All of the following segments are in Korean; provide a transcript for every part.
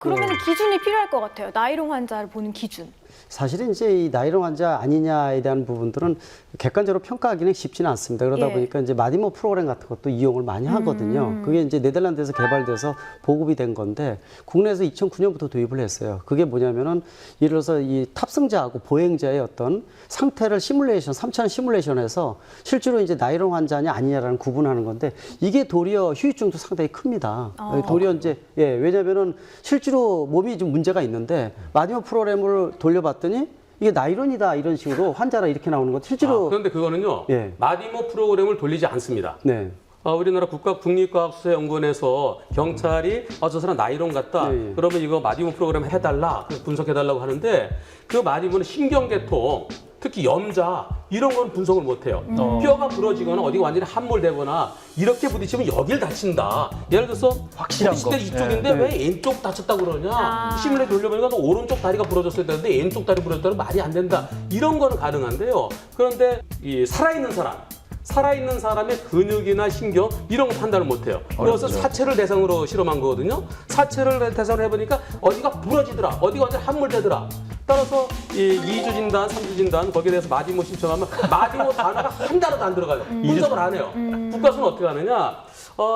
그러면 기준이 필요할 것 같아요. 나이롱 환자를 보는 기준. 사실은 이제 이 나이롱 환자 아니냐에 대한 부분들은 객관적으로 평가하기는 쉽지는 않습니다. 그러다 예. 보니까 이제 마디모 프로그램 같은 것도 이용을 많이 하거든요. 그게 이제 네덜란드에서 개발돼서 보급이 된 건데 국내에서 2009년부터 도입을 했어요. 그게 뭐냐면은 예를 들어서 이 탑승자하고 보행자의 어떤 상태를 시뮬레이션, 3차원 시뮬레이션해서 실제로 이제 나이롱 환자냐 아니냐라는 구분하는 건데 이게 도리어 후유증도 상당히 큽니다. 도리어 이제 왜냐면은 실제로 몸이 좀 문제가 있는데 마디모 프로그램을 돌려봤더니 이게 나이론이다 이런 식으로 환자라 이렇게 나오는 것 실제로 그런데 그거는요. 예. 마디모 프로그램을 돌리지 않습니다. 네. 우리나라 국가국립과학수사연구원에서 경찰이 저 사람 나이론 같다. 예, 예. 그러면 이거 마디모 프로그램 해달라. 그래서 분석해달라고 하는데 그 마디모는 신경계통, 특히 염자 이런 건 분석을 못해요. 뼈가 부러지거나 어디가 완전히 함몰되거나 이렇게 부딪히면 여길 다친다. 예를 들어서 확실한 부딪힐 때 거. 이쪽인데 왜 왼쪽 다쳤다고 그러냐. 시뮬레 돌려보니까 너 오른쪽 다리가 부러졌어야 되는데 왼쪽 다리 부러졌다는 말이 안 된다. 이런 거는 가능한데요. 그런데 이 살아있는 사람의 근육이나 신경 이런 거 판단을 못해요. 그래서 사체를 대상으로 실험한 거거든요. 사체를 대상으로 해보니까 어디가 부러지더라, 어디가 완전 함몰되더라. 따라서 이 2주 진단, 3주 진단 거기에 대해서 마디모 신청하면 마디모 단어가 한 단어도 안 들어가요. 분석을 안 해요. 국가수는 어떻게 하느냐?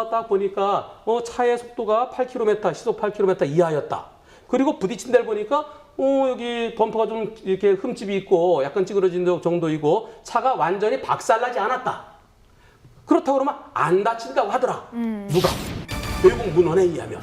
딱 보니까 차의 속도가 8km, 시속 8km 이하였다. 그리고 부딪힌 데를 보니까 여기 범퍼가 좀 이렇게 흠집이 있고 약간 찌그러진 정도이고 차가 완전히 박살나지 않았다. 그렇다고 그러면 안 다친다고 하더라. 누가? 외국 문헌에 의하면.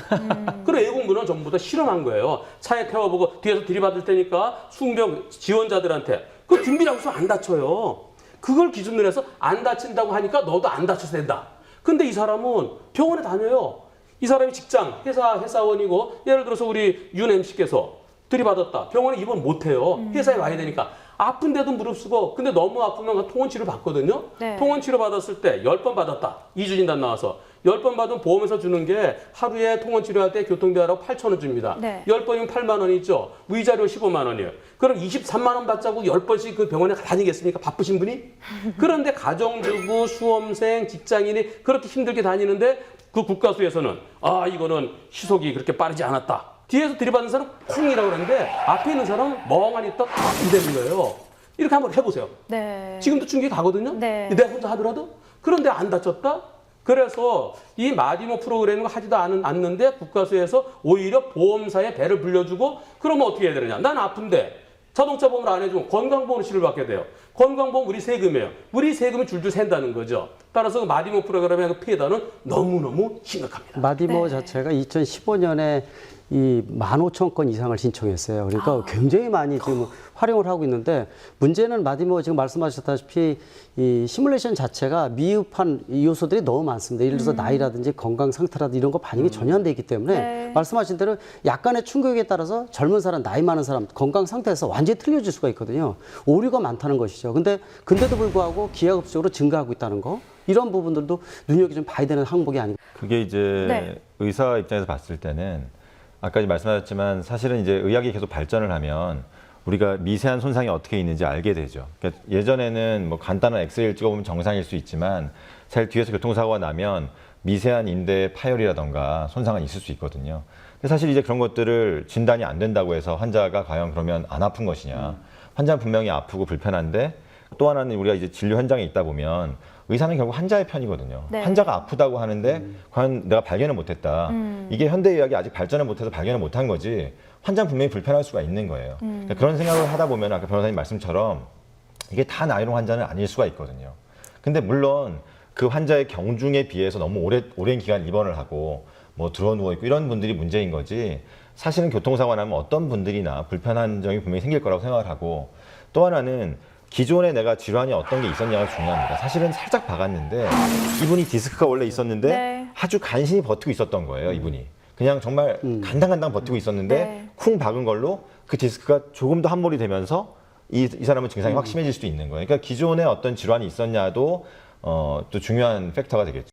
그런 외국 문헌 전부 다 실험한 거예요. 차에 태워보고 뒤에서 들이받을 테니까 승병 지원자들한테 그 준비라고 해서 안 다쳐요. 그걸 기준으로 해서 안 다친다고 하니까 너도 안 다쳐도 된다. 근데 이 사람은 병원에 다녀요. 이 사람이 직장, 회사원이고 예를 들어서 우리 윤 MC께서 들이받았다. 병원에 입원 못해요. 회사에 와야 되니까. 아픈데도 무릅쓰고 근데 너무 아프면 통원치료 받거든요. 네. 통원치료 받았을 때 10번 받았다. 2주 진단 나와서. 10번 받으면 보험에서 주는 게 하루에 통원치료할 때 교통비하라고 8,000원 줍니다. 네. 10번이면 8만 원이죠. 위자료 15만 원이에요. 그럼 23만 원 받자고 10번씩 그 병원에 다니겠습니까? 바쁘신 분이? 그런데 가정주부, 수험생, 직장인이 그렇게 힘들게 다니는데 그 국가수에서는 이거는 시속이 그렇게 빠르지 않았다. 뒤에서 들이받는 사람 콩이라고 그러는데 앞에 있는 사람은 멍하니 있다 안 되는 거예요. 이렇게 한번 해보세요. 네. 지금도 충격이 가거든요. 네. 내가 혼자 하더라도. 그런데 안 다쳤다? 그래서 이 마디모 프로그램을 하지도 않는데 국가수에서 오히려 보험사에 배를 불려주고 그러면 어떻게 해야 되느냐. 난 아픈데 자동차 보험을 안 해주면 건강보험 실을 받게 돼요. 건강보험 우리 세금이에요. 우리 세금이 줄줄 샌다는 거죠. 따라서 그 마디모 프로그램의 그 피해자는 너무너무 심각합니다. 마디모 자체가 2015년에 이 15,000건 이상을 신청했어요. 그러니까 굉장히 많이 지금 활용을 하고 있는데 문제는 마디모 지금 말씀하셨다시피 이 시뮬레이션 자체가 미흡한 요소들이 너무 많습니다. 예를 들어서 나이라든지 건강 상태라든지 이런 거 반영이 전혀 안 돼 있기 때문에 네. 말씀하신 대로 약간의 충격에 따라서 젊은 사람, 나이 많은 사람 건강 상태에서 완전히 틀려질 수가 있거든요. 오류가 많다는 것이죠. 근데도 불구하고 기하급수적으로 증가하고 있다는 거 이런 부분들도 눈여겨 좀 봐야 되는 항목이 아닌가. 그게 이제 네. 의사 입장에서 봤을 때는 아까 말씀하셨지만 사실은 이제 의학이 계속 발전을 하면 우리가 미세한 손상이 어떻게 있는지 알게 되죠. 그러니까 예전에는 뭐 간단한 엑스레이를 찍어보면 정상일 수 있지만 사실 뒤에서 교통사고가 나면 미세한 인대의 파열이라던가 손상은 있을 수 있거든요. 근데 사실 이제 그런 것들을 진단이 안 된다고 해서 환자가 과연 그러면 안 아픈 것이냐. 환자는 분명히 아프고 불편한데 또 하나는 우리가 이제 진료 현장에 있다 보면 의사는 결국 환자의 편이거든요. 네. 환자가 아프다고 하는데 과연 내가 발견을 못했다. 이게 현대의학이 아직 발전을 못해서 발견을 못한 거지 환자는 분명히 불편할 수가 있는 거예요. 그러니까 그런 생각을 하다 보면 아까 변호사님 말씀처럼 이게 다 나이롱 환자는 아닐 수가 있거든요. 근데 물론 그 환자의 경중에 비해서 너무 오랜 기간 입원을 하고 뭐 들어 누워 있고 이런 분들이 문제인 거지 사실은 교통사고 나면 어떤 분들이나 불편한 점이 분명히 생길 거라고 생각을 하고 또 하나는 기존에 내가 질환이 어떤 게 있었냐가 중요합니다. 사실은 살짝 박았는데 이분이 디스크가 원래 있었는데 네. 아주 간신히 버티고 있었던 거예요, 이분이. 그냥 정말 간당간당 버티고 있었는데 네. 쿵 박은 걸로 그 디스크가 조금 더 함몰이 되면서 이 사람은 증상이 확 심해질 수도 있는 거예요. 그러니까 기존에 어떤 질환이 있었냐도 또 중요한 팩터가 되겠죠.